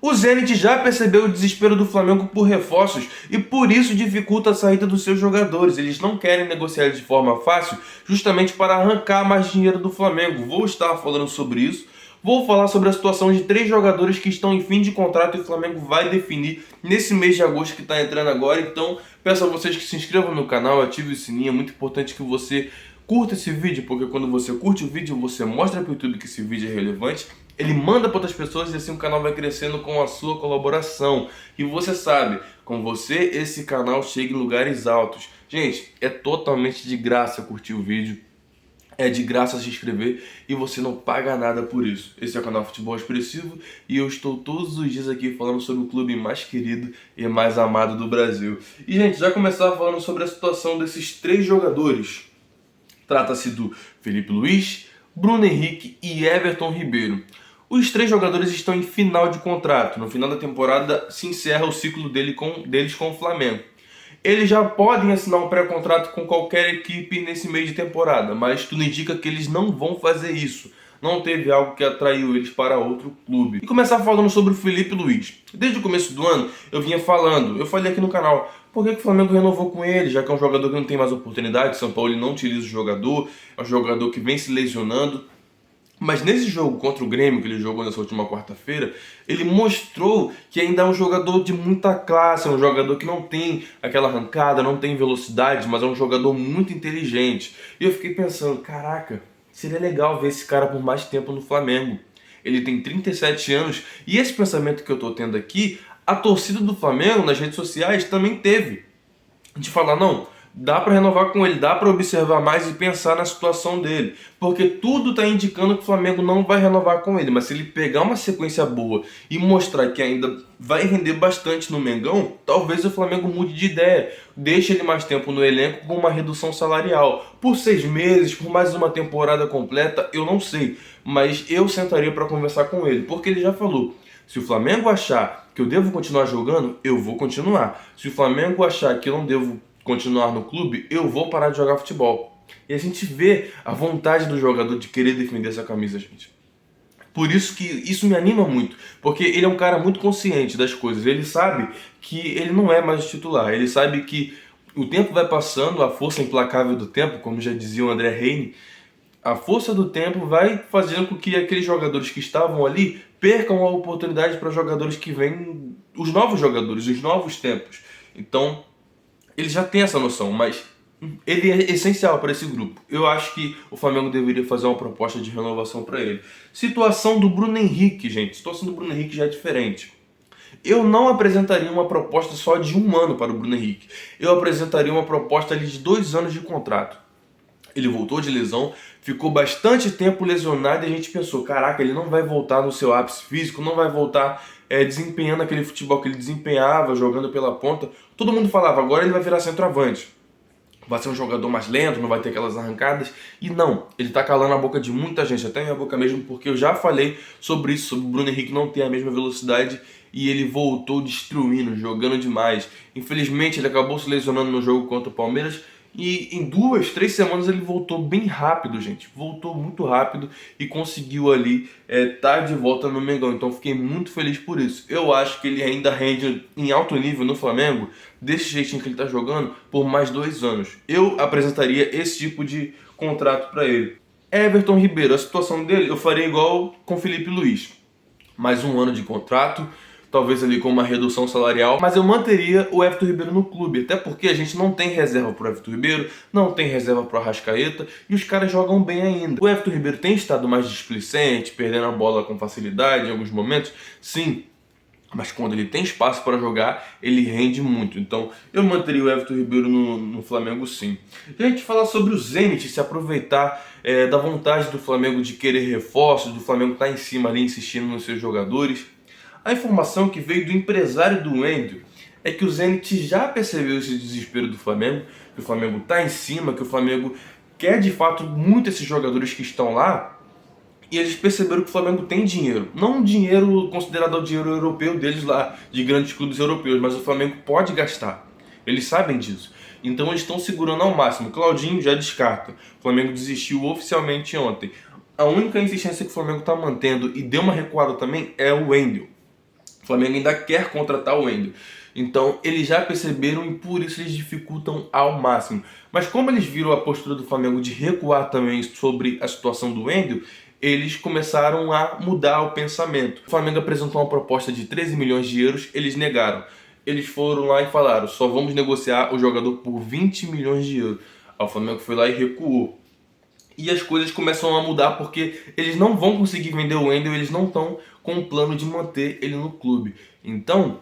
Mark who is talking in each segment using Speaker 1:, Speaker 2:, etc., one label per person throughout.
Speaker 1: O Zenit já percebeu o desespero do Flamengo por reforços e por isso dificulta a saída dos seus jogadores. Eles não querem negociar de forma fácil, justamente para arrancar mais dinheiro do Flamengo. Vou estar falando sobre isso. Vou falar sobre a situação de 3 jogadores que estão em fim de contrato e o Flamengo vai definir nesse mês de agosto que está entrando agora. Então, peço a vocês que se inscrevam no canal, ative o sininho. É muito importante que você curta esse vídeo, porque quando você curte o vídeo, você mostra para o YouTube que esse vídeo é relevante. Ele manda para outras pessoas e assim o canal vai crescendo com a sua colaboração. E você sabe, com você esse canal chega em lugares altos. Gente, é totalmente de graça curtir o vídeo. É de graça se inscrever e você não paga nada por isso. Esse é o canal Futebol Expressivo e eu estou todos os dias aqui falando sobre o clube mais querido e mais amado do Brasil. E, gente, já começar falando sobre a situação desses 3 jogadores. Trata-se do Felipe Luiz, Bruno Henrique e Everton Ribeiro. Os 3 jogadores estão em final de contrato. No final da temporada se encerra o ciclo deles com o Flamengo. Eles já podem assinar um pré-contrato com qualquer equipe nesse meio de temporada, mas tudo indica que eles não vão fazer isso. Não teve algo que atraiu eles para outro clube. E começar falando sobre o Felipe Luiz. Desde o começo do ano eu vinha falando, eu falei aqui no canal, por que o Flamengo renovou com ele, já que é um jogador que não tem mais oportunidade, São Paulo não utiliza o jogador, é um jogador que vem se lesionando. Mas nesse jogo contra o Grêmio, que ele jogou nessa última quarta-feira, ele mostrou que ainda é um jogador de muita classe, é um jogador que não tem aquela arrancada, não tem velocidade, mas é um jogador muito inteligente. E eu fiquei pensando, caraca, seria legal ver esse cara por mais tempo no Flamengo. Ele tem 37 anos e esse pensamento que eu tô tendo aqui, a torcida do Flamengo nas redes sociais também teve. De falar, não, dá para renovar com ele, dá para observar mais e pensar na situação dele. Porque tudo está indicando que o Flamengo não vai renovar com ele. Mas se ele pegar uma sequência boa e mostrar que ainda vai render bastante no Mengão, talvez o Flamengo mude de ideia. Deixe ele mais tempo no elenco com uma redução salarial. Por 6 meses, por mais uma temporada completa, eu não sei. Mas eu sentaria para conversar com ele. Porque ele já falou, se o Flamengo achar que eu devo continuar jogando, eu vou continuar. Se o Flamengo achar que eu não devo continuar no clube, eu vou parar de jogar futebol. E a gente vê a vontade do jogador de querer defender essa camisa, gente. Por isso que isso me anima muito, porque ele é um cara muito consciente das coisas. Ele sabe que ele não é mais o titular, ele sabe que o tempo vai passando, a força implacável do tempo, como já dizia o André Heine, a força do tempo vai fazendo com que aqueles jogadores que estavam ali percam a oportunidade para jogadores que vêm, os novos jogadores, os novos tempos. Então, ele já tem essa noção, mas ele é essencial para esse grupo. Eu acho que o Flamengo deveria fazer uma proposta de renovação para ele. Situação do Bruno Henrique, gente. A situação do Bruno Henrique já é diferente. Eu não apresentaria uma proposta só de 1 ano para o Bruno Henrique. Eu apresentaria uma proposta ali de 2 anos de contrato. Ele voltou de lesão, ficou bastante tempo lesionado e a gente pensou, caraca, ele não vai voltar no seu ápice físico, não vai voltar desempenhando aquele futebol que ele desempenhava, jogando pela ponta. Todo mundo falava, agora ele vai virar centroavante. Vai ser um jogador mais lento, não vai ter aquelas arrancadas. E não, ele tá calando a boca de muita gente, até a minha boca mesmo, porque eu já falei sobre isso, sobre o Bruno Henrique não ter a mesma velocidade e ele voltou destruindo, jogando demais. Infelizmente ele acabou se lesionando no jogo contra o Palmeiras e em 2, 3 semanas ele voltou bem rápido, gente. Voltou muito rápido e conseguiu ali tá de volta no Mengão. Então fiquei muito feliz por isso. Eu acho que ele ainda rende em alto nível no Flamengo, desse jeitinho que ele tá jogando, por mais 2 anos. Eu apresentaria esse tipo de contrato para ele. Everton Ribeiro, a situação dele, eu faria igual com Felipe Luiz. Mais 1 ano de contrato, talvez ali com uma redução salarial, mas eu manteria o Everton Ribeiro no clube, até porque a gente não tem reserva pro Everton Ribeiro, não tem reserva pro Arrascaeta, e os caras jogam bem ainda. O Everton Ribeiro tem estado mais displicente, perdendo a bola com facilidade em alguns momentos, sim, mas quando ele tem espaço para jogar, ele rende muito. Então, eu manteria o Everton Ribeiro no Flamengo, sim. E a gente falar sobre o Zenit, se aproveitar da vontade do Flamengo de querer reforços, do Flamengo estar em cima ali, insistindo nos seus jogadores. A informação que veio do empresário do Wendel é que o Zenit já percebeu esse desespero do Flamengo, que o Flamengo está em cima, que o Flamengo quer de fato muito esses jogadores que estão lá, e eles perceberam que o Flamengo tem dinheiro. Não um dinheiro considerado o dinheiro europeu deles lá, de grandes clubes europeus, mas o Flamengo pode gastar. Eles sabem disso. Então eles estão segurando ao máximo. Claudinho já descarta. O Flamengo desistiu oficialmente ontem. A única insistência que o Flamengo está mantendo e deu uma recuada também é o Wendel. O Flamengo ainda quer contratar o Wendel. Então eles já perceberam e por isso eles dificultam ao máximo. Mas como eles viram a postura do Flamengo de recuar também sobre a situação do Wendel, eles começaram a mudar o pensamento. O Flamengo apresentou uma proposta de 13 milhões de euros, eles negaram. Eles foram lá e falaram, só vamos negociar o jogador por 20 milhões de euros. Aí o Flamengo foi lá e recuou. E as coisas começam a mudar porque eles não vão conseguir vender o Wendel, eles não estão com o plano de manter ele no clube. Então,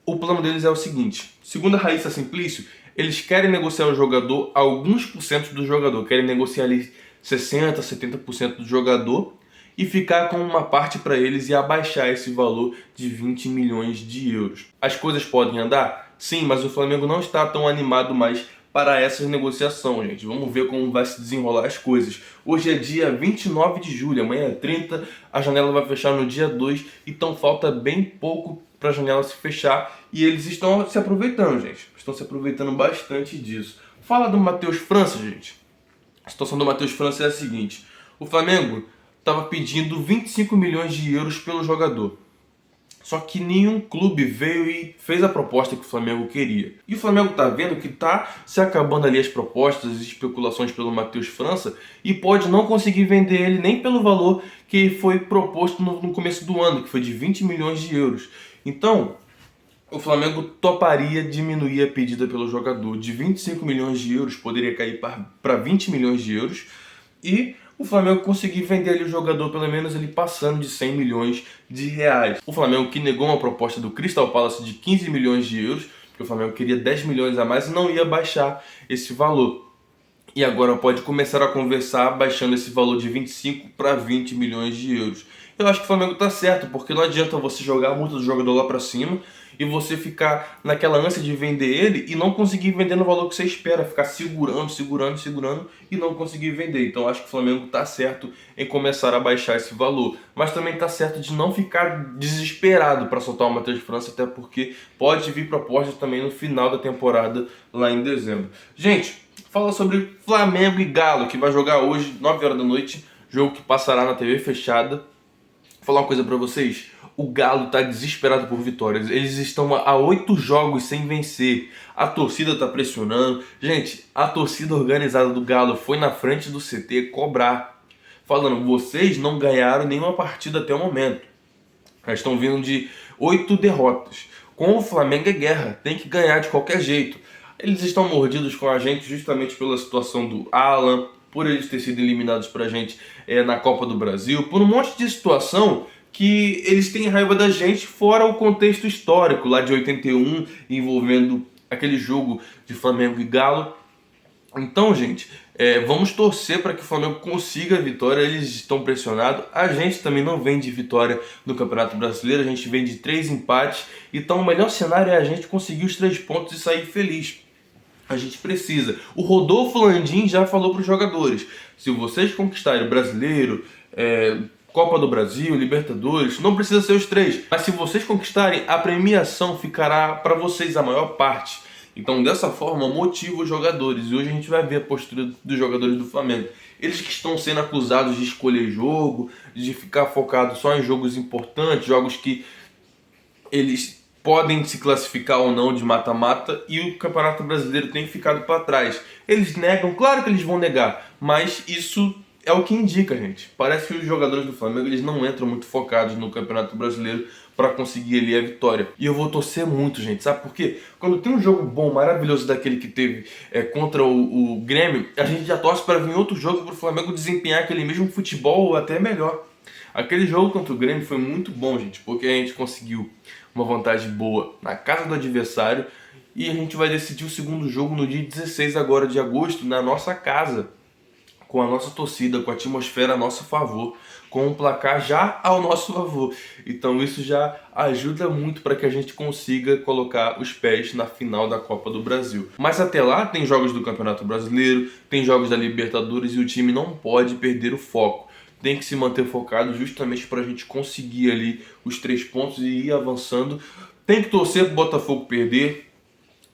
Speaker 1: o plano deles é o seguinte, segundo a Raíssa Simplício, eles querem negociar o jogador, alguns porcentos do jogador, querem negociar ali 60%, 70% do jogador e ficar com uma parte para eles e abaixar esse valor de 20 milhões de euros. As coisas podem andar? Sim, mas o Flamengo não está tão animado mais para essa negociação, gente. Vamos ver como vai se desenrolar as coisas. Hoje é dia 29 de julho, amanhã é 30, a janela vai fechar no dia 2, então falta bem pouco para a janela se fechar e eles estão se aproveitando, gente. Estão se aproveitando bastante disso. Fala do Matheus França, gente. A situação do Matheus França é a seguinte. O Flamengo estava pedindo 25 milhões de euros pelo jogador. Só que nenhum clube veio e fez a proposta que o Flamengo queria. E o Flamengo está vendo que está se acabando ali as propostas, as especulações pelo Matheus França e pode não conseguir vender ele nem pelo valor que foi proposto no começo do ano, que foi de 20 milhões de euros. Então, o Flamengo toparia diminuir a pedida pelo jogador de 25 milhões de euros, poderia cair para 20 milhões de euros e o Flamengo conseguir vender ali o jogador pelo menos ele passando de 100 milhões de reais. O Flamengo que negou uma proposta do Crystal Palace de 15 milhões de euros, porque o Flamengo queria 10 milhões a mais e não ia baixar esse valor. E agora pode começar a conversar baixando esse valor de 25 para 20 milhões de euros. Eu acho que o Flamengo está certo, porque não adianta você jogar a multa do jogador lá para cima e você ficar naquela ânsia de vender ele e não conseguir vender no valor que você espera, ficar segurando e não conseguir vender. Então acho que o Flamengo está certo em começar a baixar esse valor, mas também está certo de não ficar desesperado para soltar o Matheus França, até porque pode vir propostas também no final da temporada lá em dezembro. Gente, fala sobre Flamengo e Galo, que vai jogar hoje, 9 horas da noite, jogo que passará na TV fechada. Vou falar uma coisa pra vocês, o Galo tá desesperado por vitórias, eles estão a 8 jogos sem vencer, a torcida tá pressionando, gente, a torcida organizada do Galo foi na frente do CT cobrar, falando, vocês não ganharam nenhuma partida até o momento, eles estão vindo de 8 derrotas, com o Flamengo é guerra, tem que ganhar de qualquer jeito, eles estão mordidos com a gente justamente pela situação do Alan, por eles terem sido eliminados pra gente na Copa do Brasil, por um monte de situação que eles têm raiva da gente, fora o contexto histórico lá de 81, envolvendo aquele jogo de Flamengo e Galo. Então, gente, vamos torcer para que o Flamengo consiga a vitória, eles estão pressionados, a gente também não vem de vitória no Campeonato Brasileiro, a gente vem de 3 empates, então o melhor cenário é a gente conseguir os 3 pontos e sair feliz. A gente precisa. O Rodolfo Landim já falou para os jogadores, se vocês conquistarem o Brasileiro, Copa do Brasil, Libertadores, não precisa ser os 3, mas se vocês conquistarem, a premiação ficará para vocês a maior parte. Então dessa forma motiva os jogadores, e hoje a gente vai ver a postura dos jogadores do Flamengo. Eles que estão sendo acusados de escolher jogo, de ficar focados só em jogos importantes, jogos que eles podem se classificar ou não de mata-mata, e o Campeonato Brasileiro tem ficado para trás. Eles negam, claro que eles vão negar, mas isso é o que indica, gente. Parece que os jogadores do Flamengo eles não entram muito focados no Campeonato Brasileiro para conseguir ali a vitória. E eu vou torcer muito, gente, sabe por quê? Quando tem um jogo bom, maravilhoso daquele que teve contra o Grêmio, a gente já torce para vir outro jogo para o Flamengo desempenhar aquele mesmo futebol ou até melhor. Aquele jogo contra o Grêmio foi muito bom, gente, porque a gente conseguiu uma vantagem boa na casa do adversário e a gente vai decidir o segundo jogo no dia 16 agora de agosto na nossa casa, com a nossa torcida, com a atmosfera a nosso favor, com o placar já ao nosso favor. Então isso já ajuda muito para que a gente consiga colocar os pés na final da Copa do Brasil. Mas até lá tem jogos do Campeonato Brasileiro, tem jogos da Libertadores e o time não pode perder o foco. Tem que se manter focado justamente para a gente conseguir ali os 3 pontos e ir avançando. Tem que torcer para o Botafogo perder.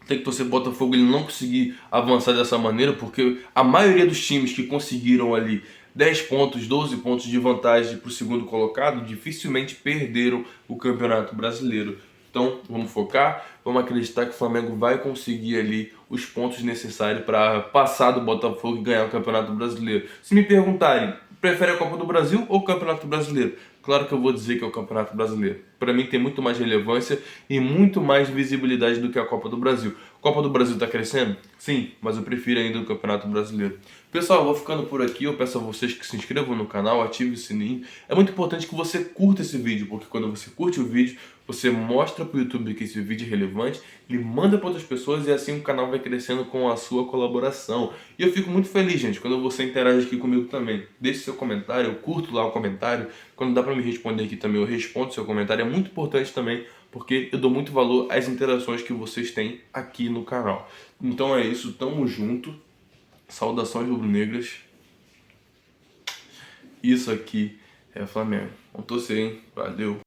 Speaker 1: Tem que torcer para o Botafogo ele não conseguir avançar dessa maneira, porque a maioria dos times que conseguiram ali 10 pontos, 12 pontos de vantagem para o segundo colocado, dificilmente perderam o Campeonato Brasileiro. Então, vamos focar, vamos acreditar que o Flamengo vai conseguir ali os pontos necessários para passar do Botafogo e ganhar o Campeonato Brasileiro. Se me perguntarem, prefere a Copa do Brasil ou o Campeonato Brasileiro? Claro que eu vou dizer que é o Campeonato Brasileiro. Para mim tem muito mais relevância e muito mais visibilidade do que a Copa do Brasil. A Copa do Brasil está crescendo? Sim, mas eu prefiro ainda o Campeonato Brasileiro. Pessoal, eu vou ficando por aqui. Eu peço a vocês que se inscrevam no canal, ativem o sininho. É muito importante que você curta esse vídeo, porque quando você curte o vídeo, você mostra para o YouTube que esse vídeo é relevante, ele manda para outras pessoas e assim o canal vai crescendo com a sua colaboração. E eu fico muito feliz, gente, quando você interage aqui comigo também. Deixe seu comentário, eu curto lá o comentário. Quando dá para me responder aqui também, eu respondo seu comentário. É muito importante também, porque eu dou muito valor às interações que vocês têm aqui no canal. Então é isso, tamo junto. Saudações rubro-negras. Isso aqui é Flamengo. Vamos torcer, hein? Valeu.